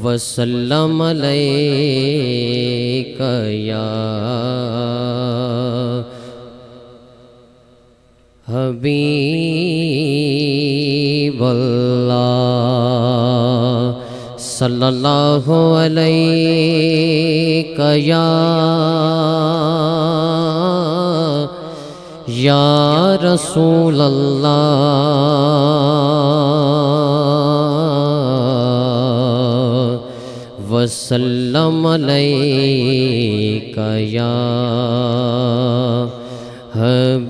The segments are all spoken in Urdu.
وسلم علیک یا حبیب اللہ صلی اللہ علیک یا رسول اللہ وسلم علیک یا حبیب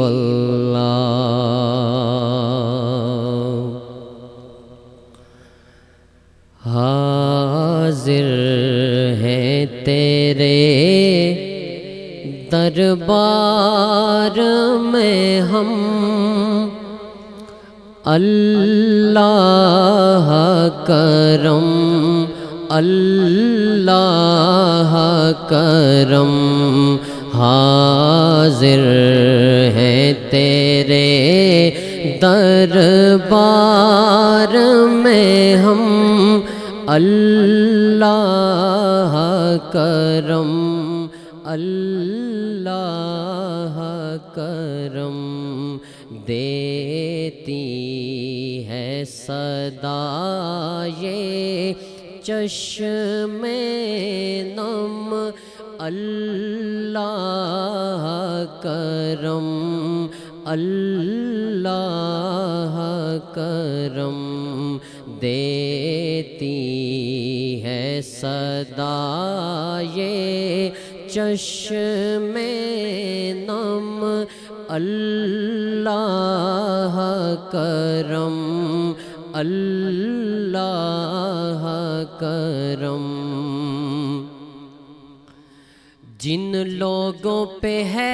اللہ حاضر ہیں تیرے دربار میں ہم اللہ کرم اللہ کرم حاضر ہیں تیرے دربار میں ہم اللہ کرم اللہ کرم دیتی ہے صدا یہ چشم نم اللہ کرم اللہ کرم دیتی ہے صدا یہ چشم نم اللہ کرم اللہ کرم جن لوگوں پہ ہے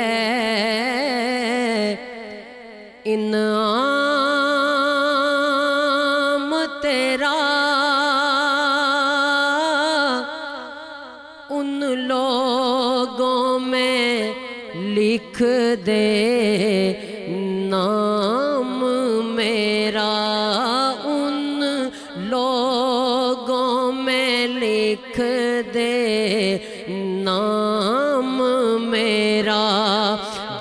انعام تیرا ان لوگوں میں لکھ دے نام میرا ان لوگوں میں لکھ دے نام میرا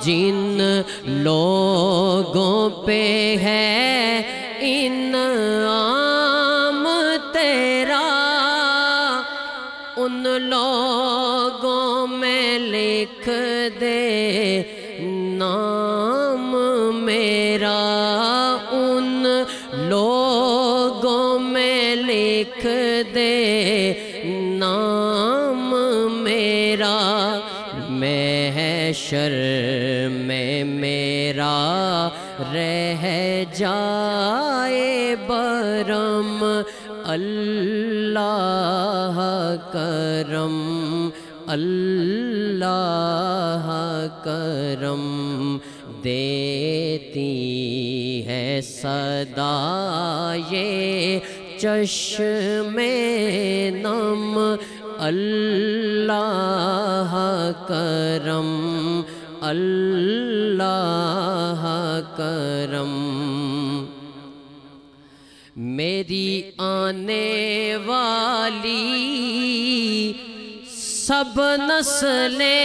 جن لوگوں پہ ہے انعام تیرا ان لوگوں میں لکھ دے نام میرا ان لوگوں میں لکھ دے نام میرا محشر میں میرا رہ جائے برم اللہ کرم اللہ کرم دیتی ہے صدا یہ چشم نم اللہ کرم اللہ کرم میری آنے والی سب نسلیں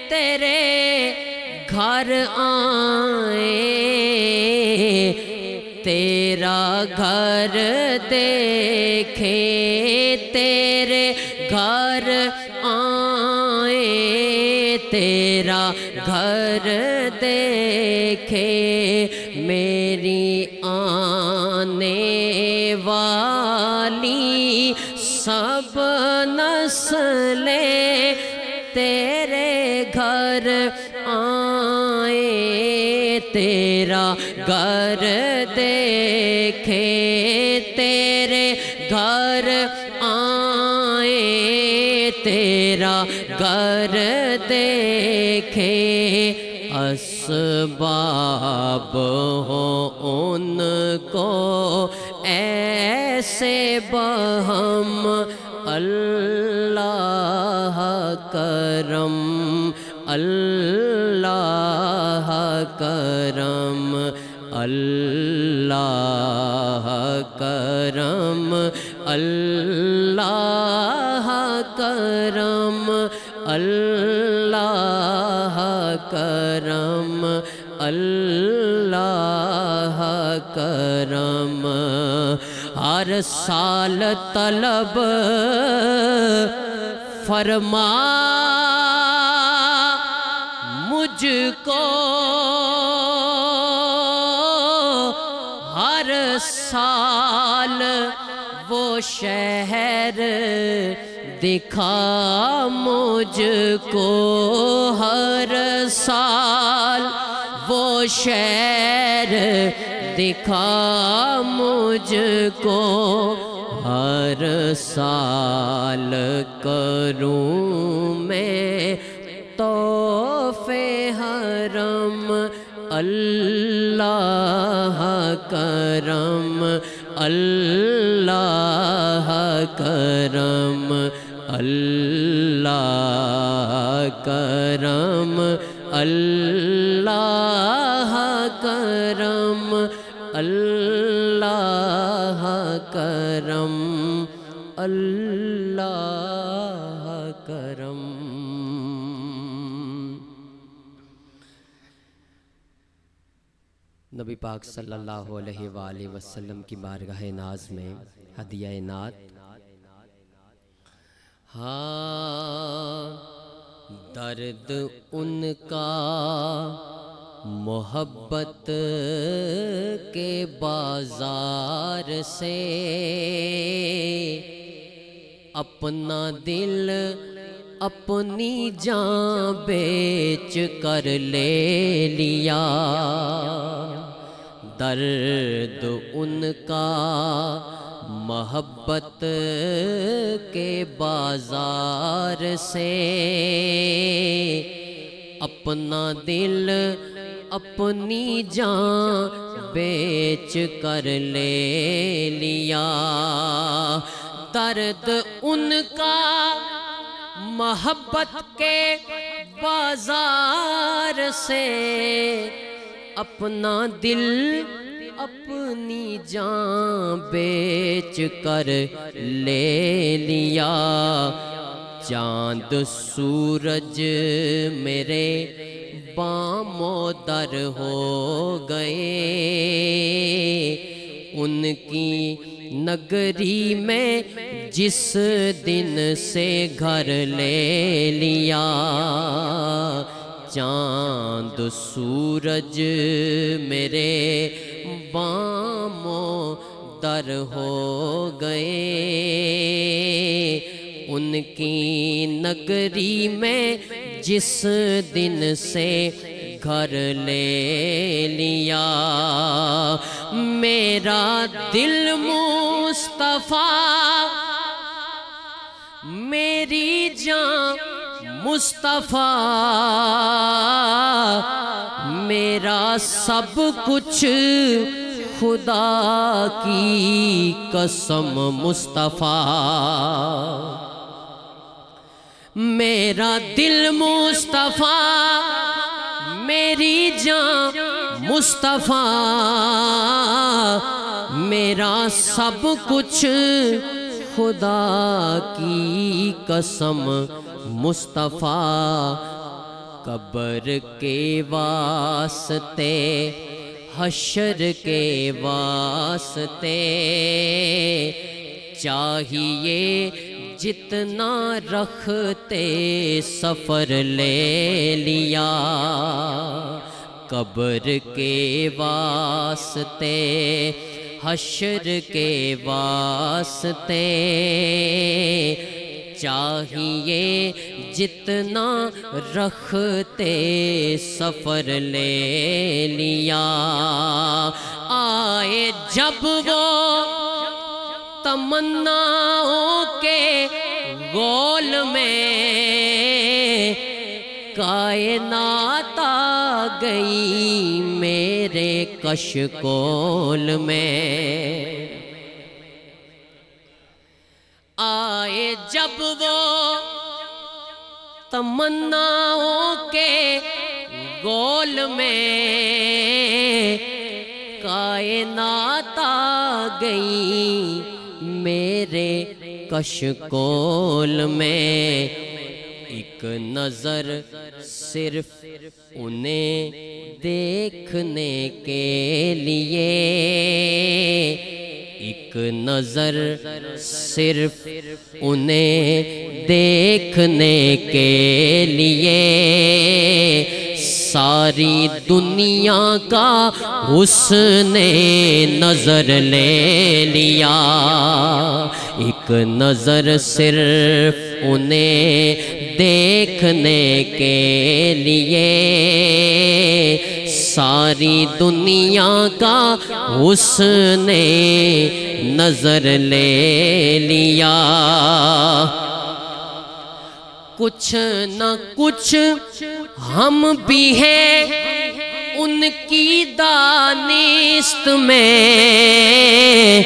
تیرے گھر آئیں تیرا گھر دیکھے تیرے گھر آئیں تیرا گھر دیکھے میری آنے والی سب نسلیں تیرے گھر آئیں تیرا گھر دیکھے تیرے گھر آئیں تیرا گھر دیکھے اسباب ہوں ان کو ایسے بہم اللہ کرم اللہ کرم اللہ کرم اللہ کرم اللہ کرم اللہ کرم ہر سال طلب فرما مجھ کو ہر سال وہ شہر دکھا مجھ کو ہر سال وہ شہر دکھا مجھ کو ہر سال کروں میں طواف حرم اللہ کرم اللہ کرم اللہ کرم اللہ کرم اللہ کرم اللہ کرم نبی پاک صلی اللہ علیہ وآلہ وسلم کی بارگاہ ناز میں ہدیہ نعت ہاں درد ان کا محبت کے بازار سے اپنا دل اپنی جان بیچ کر لے لیا درد ان کا محبت کے بازار سے اپنا دل اپنی جان بیچ کر لے لیا درد ان کا محبت کے بازار سے اپنا دل اپنی جان بیچ کر لے لیا چاند سورج میرے بام و در ہو گئے ان کی نگری میں جس دن سے گھر لے لیا چاند سورج میرے بام و در ہو گئے ان کی نگری میں جس دن سے گھر لے لیا میرا دل مصطفیٰ میری جان مصطفیٰ میرا سب کچھ خدا کی قسم مصطفیٰ میرا دل مصطفیٰ میری جان مصطفیٰ میرا سب کچھ خدا کی قسم مصطفیٰ قبر کے واسطے حشر کے واسطے چاہیے جتنا رکھتے سفر لے لیا قبر کے واسطے حشر کے واسطے چاہیے جتنا رکھتے سفر لے لیا آئے جب وہ تمناؤں کے گول میں کائنات آ گئی میرے کشکول میں آئے جب وہ تمناؤں کے گول میں، کائنات آ گئی میرے کشکول میں۔ ایک نظر صرف انہیں دیکھنے کے لیے، ایک نظر صرف انہیں دیکھنے کے لیے، ساری دنیا کا حسن نظر لے لیا۔ ایک نظر صرف انہیں دیکھنے کے لیے، ساری دنیا کا حسن نظر لے لیا۔ کچھ نہ کچھ ہم بھی ہیں ان کی دانست میں،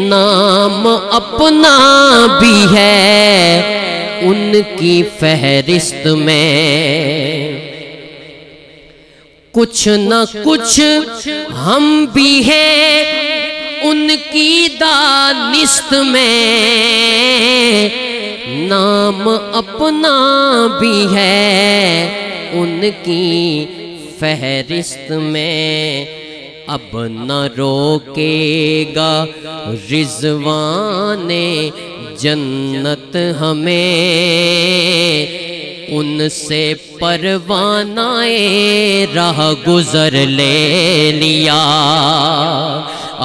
نام اپنا بھی ہے ان کی فہرست میں۔ کچھ نہ کچھ ہم بھی ہیں ان کی دانست میں، نام اپنا بھی ہے ان کی فہرست میں۔ اب نہ روکے گا رضوان جنت ہمیں، ان سے پروانہ راہ گزر لے لیا۔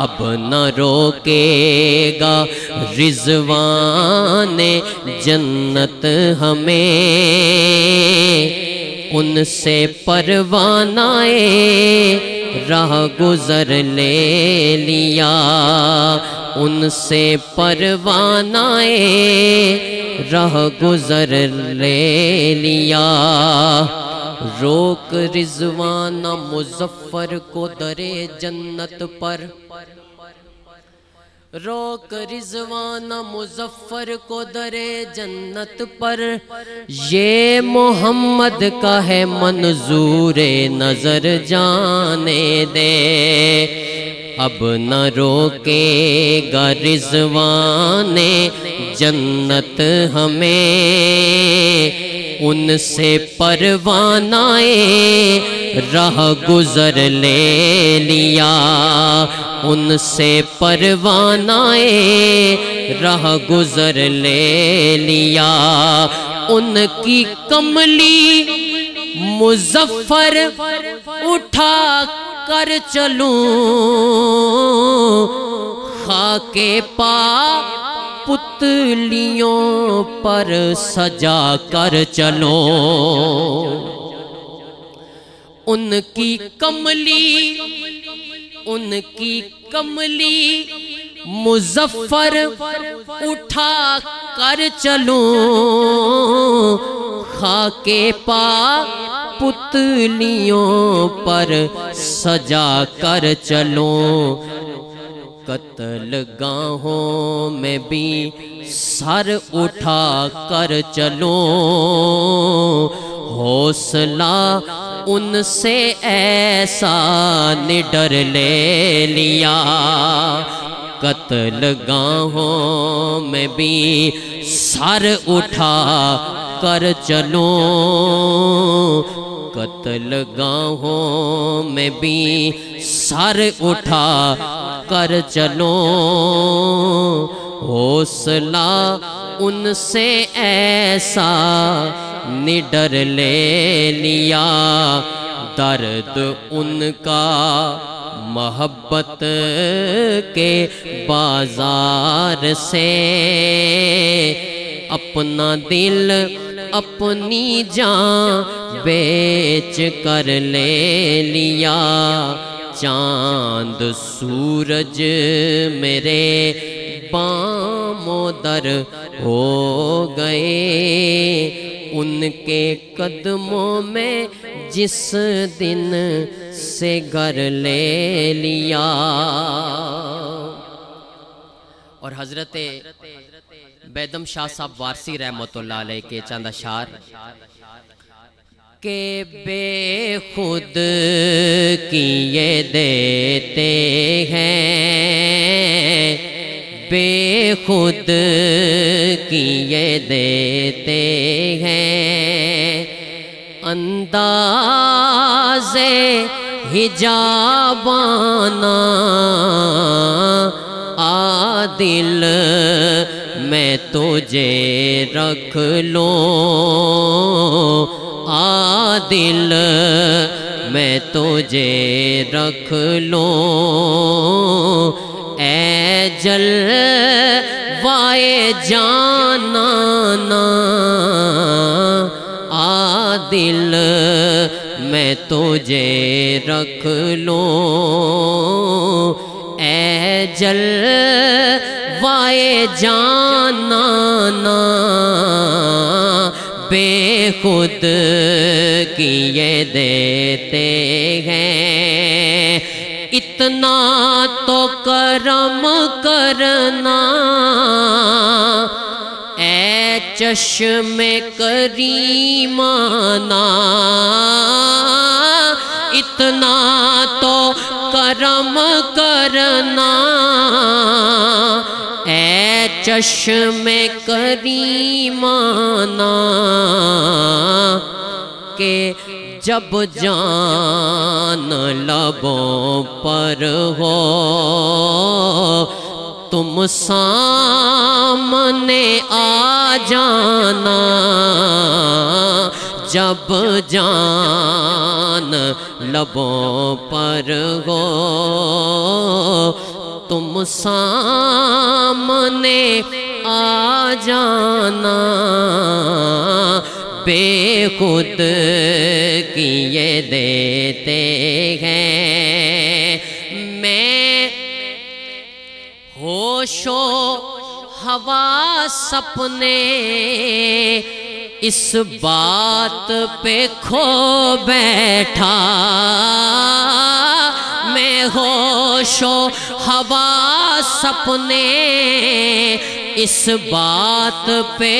اب نہ روکے گا رضوان جنت ہمیں، ان سے پروانہ راہ گزر لے لیا، ان سے پروانہ راہ گزر لے لیا۔ روک رضوان مظفر کو در جنت پر، روک رضوان مظفر کو در جنت پر، یہ محمد کا ہے منظور نظر جانے دے۔ اب نہ روکے گا رضوان جنت ہمیں، ان سے پروانہ راہ گزر لے لیا، ان سے پروانہ راہ گزر لے لیا۔ ان کی کملی مظفر اٹھا کر چلوں، خاک پا پتلیوں پر سجا کر چلوں۔ ان کی کملی، ان کی کملی مظفر اٹھا کر چلوں، خاک پا پتلیوں پر سجا کر چلوں۔ قتل گاہوں میں بھی سر اٹھا کر چلوں، حوصلہ ان سے ایسا نڈر لے لیا۔ قتل گاہوں میں بھی سر اٹھا کر چلوں، قتل گاہوں میں بھی سر اٹھا کر چلوں، حوصلہ ان سے ایسا نڈر لے لیا۔ درد ان کا محبت کے بازار سے، اپنا دل اپنی جان بیچ کر لے لیا۔ چاند سورج میرے بام و در ہو گئے، ان کے قدموں میں جس دن سے گھر لے لیا۔ اور حضرت بیدم شاہ صاحب وارسی رحمت اللہ علیہ کے چند اشعار کہ بے خود کیے دیتے ہیں، بے خود کیے دیتے ہیں، انداز حجابانہ عادل میں تجھے رکھ لوں، عادل میں تجھے رکھ لوں، اے جلوائے جانانا عادل میں تجھے رکھ لوں، اے جلوائے جانانا بے خود کیے دیتے ہیں، اتنا تو کرم کرنا اے چشم کریمانہ، اتنا تو کرم کرنا اے چشم کریمانہ کہ جب جان لبوں پر ہو تم سامنے آ جانا، جب جان لبوں پر ہو تم سامنے آ جانا، بے خود کیے دیتے ہیں، میں ہوش و حواس اپنے اس بات پہ کھو بیٹھا، میں ہوش و حواس اپنے اس بات پہ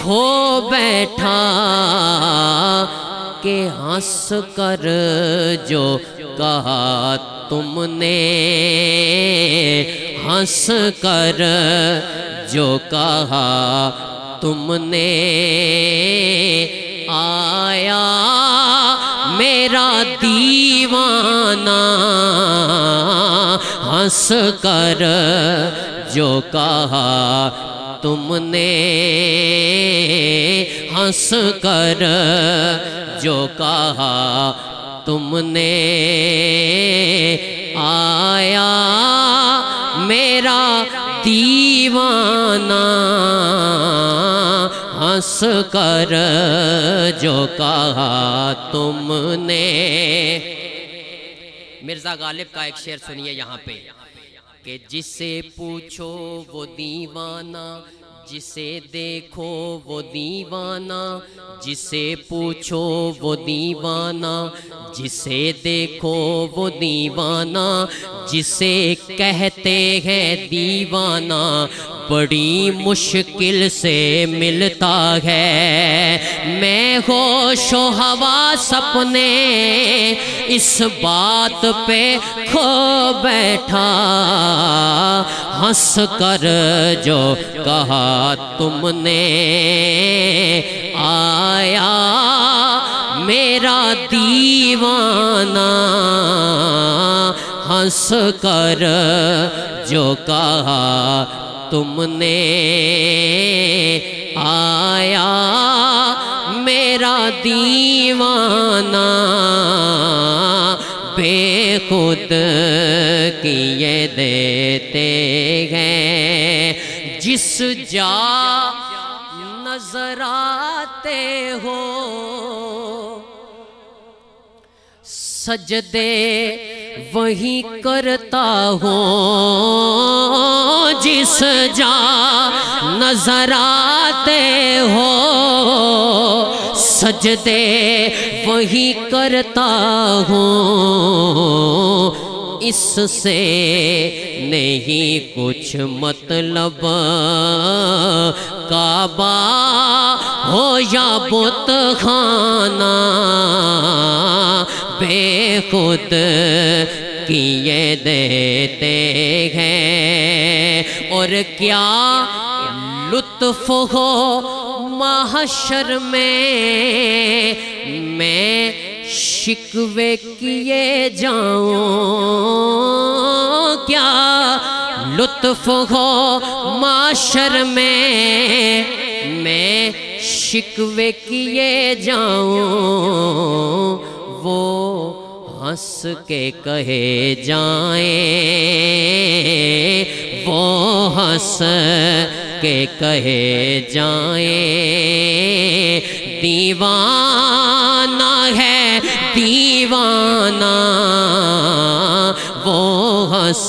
کھو بیٹھا کہ ہنس کر جو کہا تم نے، ہنس کر جو کہا تم نے، آیا میرا دیوانہ ہنس کر جو کہا تم نے، ہنس کر جو کہا تم نے، آیا میرا دیوانہ ہنس کر جو کہا تم نے۔ مرزا غالب کا ایک شعر سنیے یہاں پہ کہ جسے پوچھو وہ دیوانہ، جسے دیکھو وہ دیوانہ، جسے پوچھو وہ دیوانہ، جسے دیکھو وہ دیوانہ، جسے کہتے ہیں دیوانہ بڑی مشکل سے ملتا ہے، میں ہوش و حواس اپنے اس بات پہ کھو بیٹھا، ہنس کر جو کہا تم نے، آیا میرا دیوانہ ہنس کر جو کہا تم نے، آیا میرا دیوانہ بے خود کیے دیتے ہیں، جس جا نظر آتے ہو سجدے وہی کرتا ہوں، جس جا نظر آتے ہو سجدے وہی کرتا ہوں، اس سے نہیں کچھ مطلب، کعبہ ہو یا بت خانہ بے خود کیے دیتے ہیں۔ اور کیا لطف ہو محشر میں شکوے کیے جاؤں، کیا لطف ہو محشر میں شکوے کیے جاؤں، وہ ہنس کے کہے جائیں، وہ ہنس کے کہے جائیں، دیوانہ ہے دیوانہ، وہ ہنس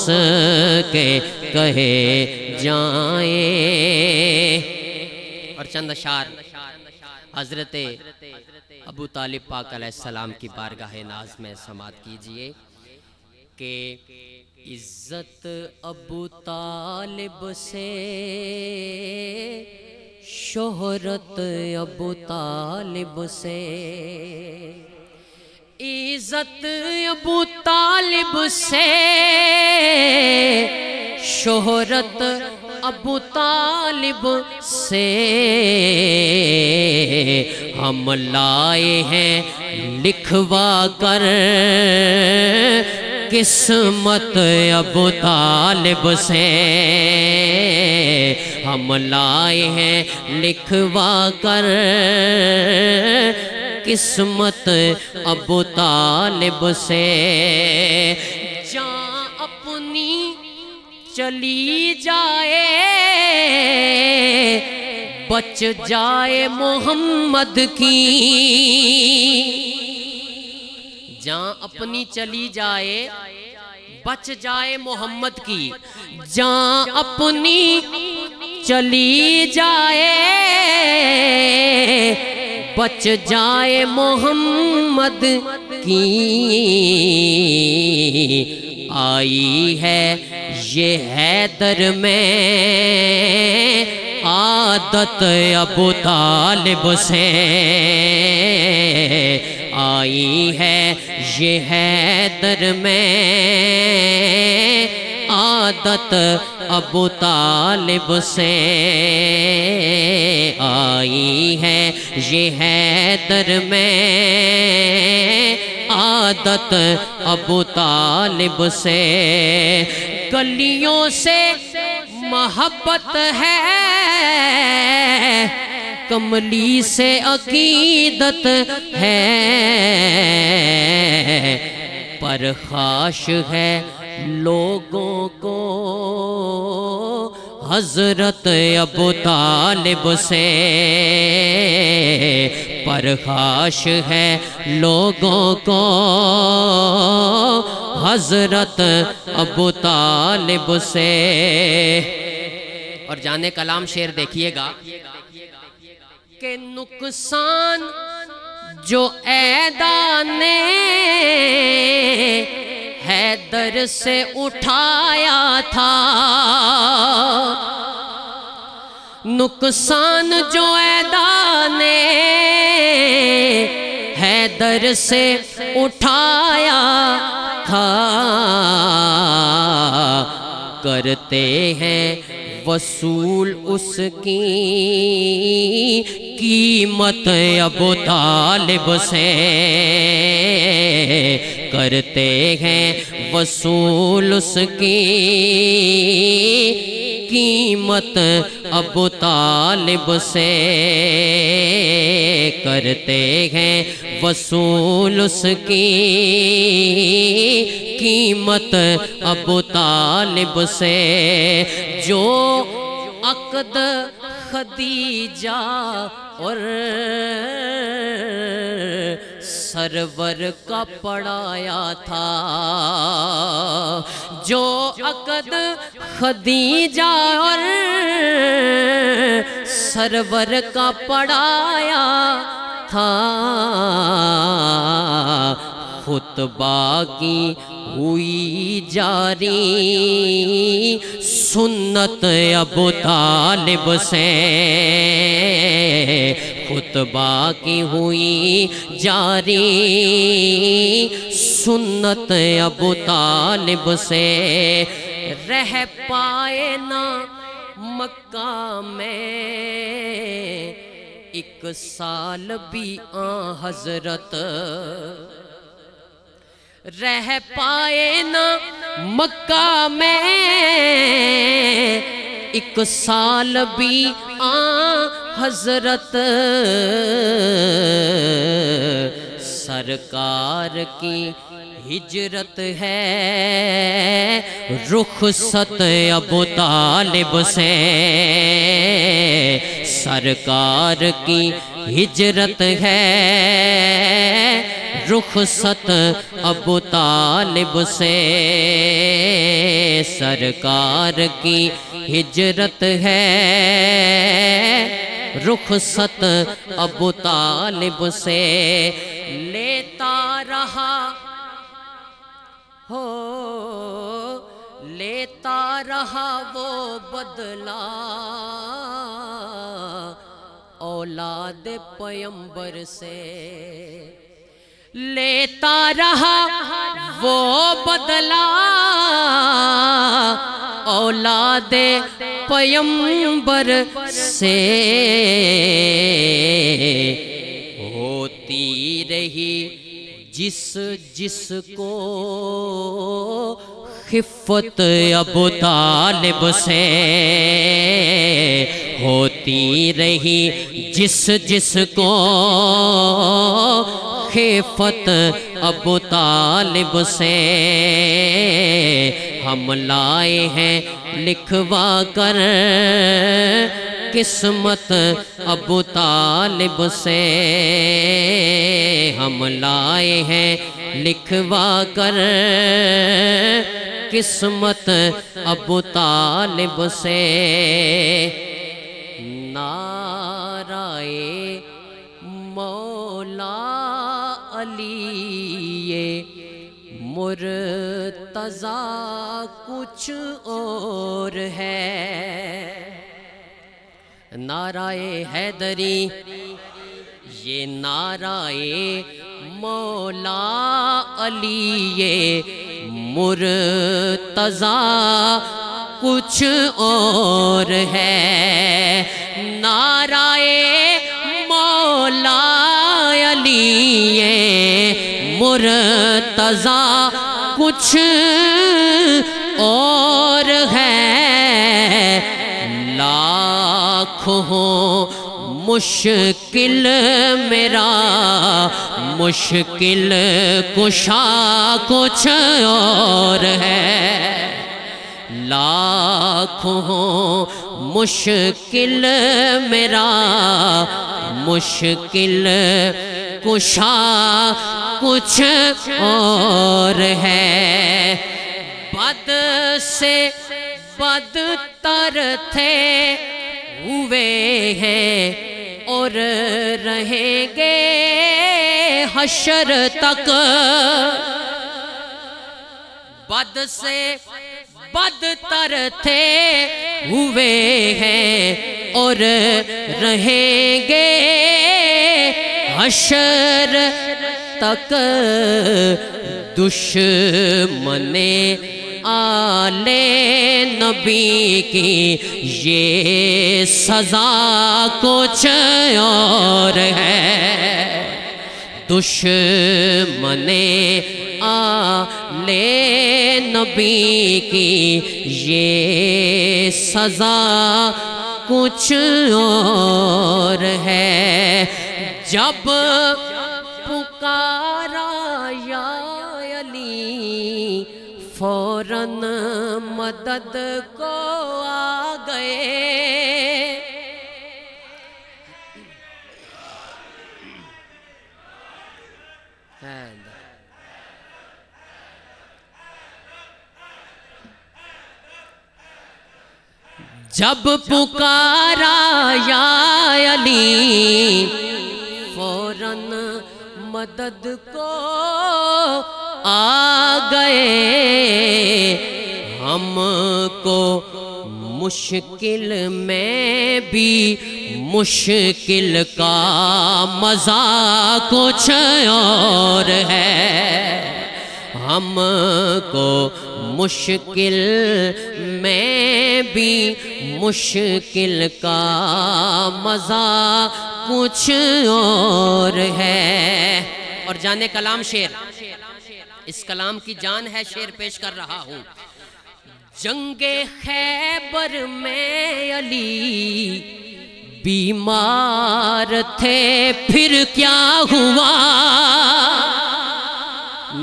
کے کہے جائیں۔ اور چند اشعار حضرت ابو طالب پاک علیہ السلام کی بارگاہ ناز میں سماعت کیجئے کہ عزت ابو طالب سے، شہرت ابو طالب سے، عزت ابو طالب سے، شہرت ابو طالب سے، ہم لائے ہیں لکھوا کر قسمت ابو طالب سے، ہم لائے ہیں لکھوا کر قسمت ابو طالب سے، جان اپنی چلی جائے بچ جائے محمد کی، جان اپنی چلی جائے بچ جائے محمد کی، جان اپنی چلی جائے بچ جائے محمد کی، آئی ہے یہ حیدر میں عادت ابو طالب سے، آئی ہے یہ حیدر میں عادت ابو طالب سے، آئی ہے یہ حیدر میں عادت ابو طالب سے، گلیوں سے محبت ہے، کملی سے عقیدت ہے، پرخاش ہے لوگوں کو حضرت ابو طالب سے، پرخاش ہے لوگوں کو حضرت ابو طالب سے۔ اور جانے کلام شعر دیکھیے گا کہ نقصان جو ایدا نے حیدر سے اٹھایا تھا، نقصان جو ایدا نے حیدر سے اٹھایا تھا، کرتے ہیں وصول اس کی قیمت ابو طالب سے، کرتے ہیں وصول اس کی قیمت ابو طالب سے، کرتے ہیں وصول اس کی قیمت ابو طالب سے، جو عقد خدیجہ اور سرور کا پڑھایا تھا، جو عقد خدیجہ اور سرور کا پڑھایا تھا، خطبہ کی ہوئی جاری سنت ابو طالب سے، خطبہ کی ہوئی جاری سنت ابو طالب سے، رہ پائے نہ مکہ میں ایک سال بھی آن حضرت، رہ پائے نہ مکہ میں ایک سال بھی آن حضرت، سرکار کی ہجرت ہے رخصت ابو طالب سے، سرکار کی ہجرت ہے رخصت ابو طالب سے، سرکار کی ہجرت ہے رخصت ابو طالب سے، لیتا رہا ہو لیتا رہا وہ بدلہ اولاد پیمبر سے، لیتا رہا وہ بدلہ اولاد پیمبر سے، ہوتی رہی جس جس کو خفت ابو طالب سے، ہوتی رہی جس جس کو خفت ابو طالب سے، ہم لائے ہیں لکھوا کر قسمت ابو طالب سے، ہم لائے ہیں لکھوا کر قسمت ابو طالب سے، نعرہ مولا علی مرتضی کچھ اور ہے، نعرہ حیدری یہ نعرہ مولا علی مرتضی کچھ اور ہے، نعرہ مولا علی مرتضی کچھ اور ہے، لاکھ ہوں مشکل میرا مشکل کشا کچھ اور ہے، لاکھ ہوں مشکل میرا مشکل کشا کچھ اور ہے، بد سے بدتر تھے ہوئے ہیں اور رہیں گے حشر تک، بد سے بدتر تھے ہوئے ہیں اور رہیں گے حشر تک، دشمن آل نبی کی یہ سزا کچھ اور ہے، دشمن آل نبی کی یہ سزا کچھ اور ہے، جب پکارا یا علی فوراً مدد کو آ گئے، جب پکارا یا علی فوراً مدد کو آ گئے، ہم کو مشکل میں بھی مشکل کا مزہ کچھ اور ہے، ہم کو مشکل میں بھی مشکل کا مزہ کچھ اور ہے۔ اور جانے کلام شعر، اس کلام کی جان ہے، شعر پیش کر رہا ہوں۔ جنگ خیبر میں علی بیمار تھے، پھر کیا ہوا؟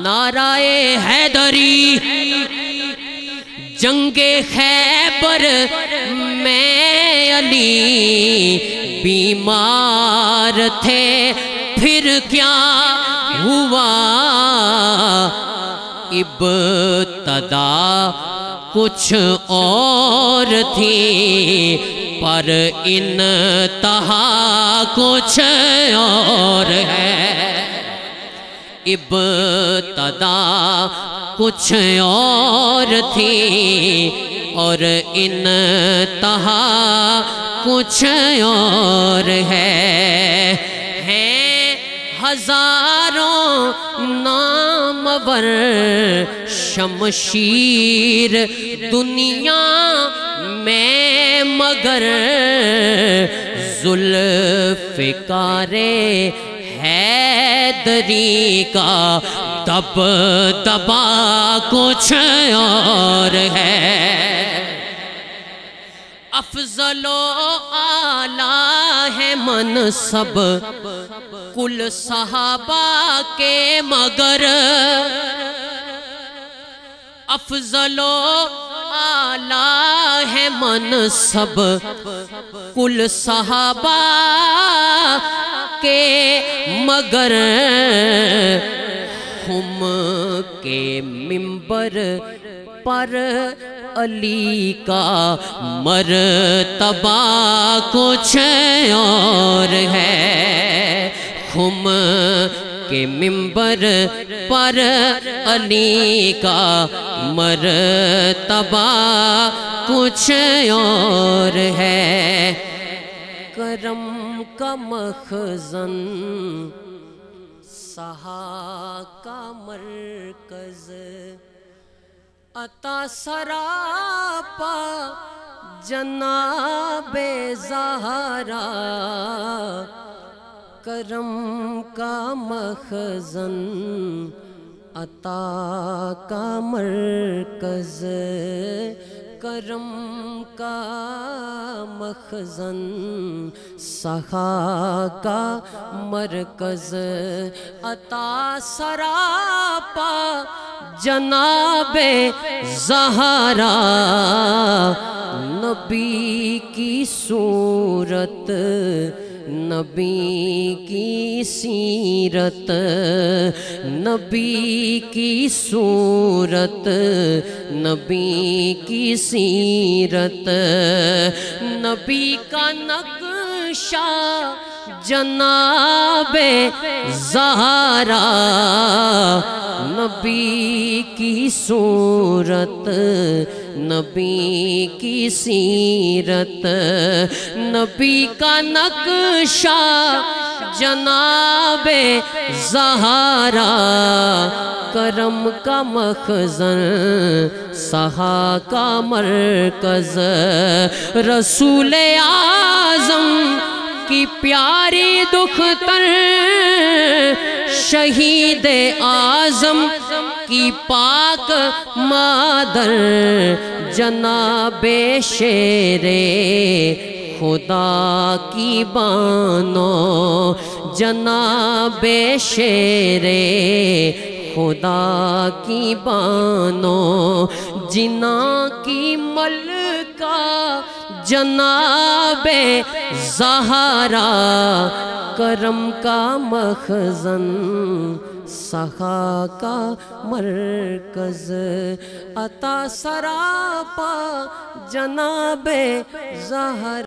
نعرہ حیدری۔ جنگ خیبر میں علی بیمار تھے، پھر کیا ہوا؟ ابتدا کچھ اور تھی پر انتہا کچھ اور ہے، ابتدا کچھ اور تھی اور انتہا کچھ اور ہے۔ ہیں ہزاروں نامور شمشیر دنیا میں، مگر ذوالفقار حیدری کا دبدبا کچھ اور ہے۔ افضل و اعلیٰ ہے منصب کل صحابہ کے، مگر افضل و اعلیٰ ہے منصب کل صحابہ کے، مگر ہم کے منبر پر علی کا مرتبہ کچھ اور ہے، ہم کے منبر پر علی کا مرتبہ کچھ اور ہے۔ کرم کا مخزن، سہا کا مرکز، عطا سراپا جناب زہرا، کرم کا مخزن، عطا کا مرکز، کرم کا مخزن، سخا کا مرکز، عطا سراپا جناب زہرا، نبی کی صورت، نبی کی سیرت، نبی کی صورت، نبی کی سیرت، نبی کا نقشہ جناب زہرا، نبی کی صورت، نبی کی سیرت، نبی کا نقشہ جناب زہرا، کرم کا مخزن، سہا کا مرکز، رسول اعظم کی پیاری دختر، شہید اعظم کی پاک مادر، جناب شیر خدا کی بانو، جناب شیر خدا کی بانو، جناں کی ملکہ جناب زہرا، کرم کا مخزن، سخا کا مرکز، عطا سراپا جناب زہرا۔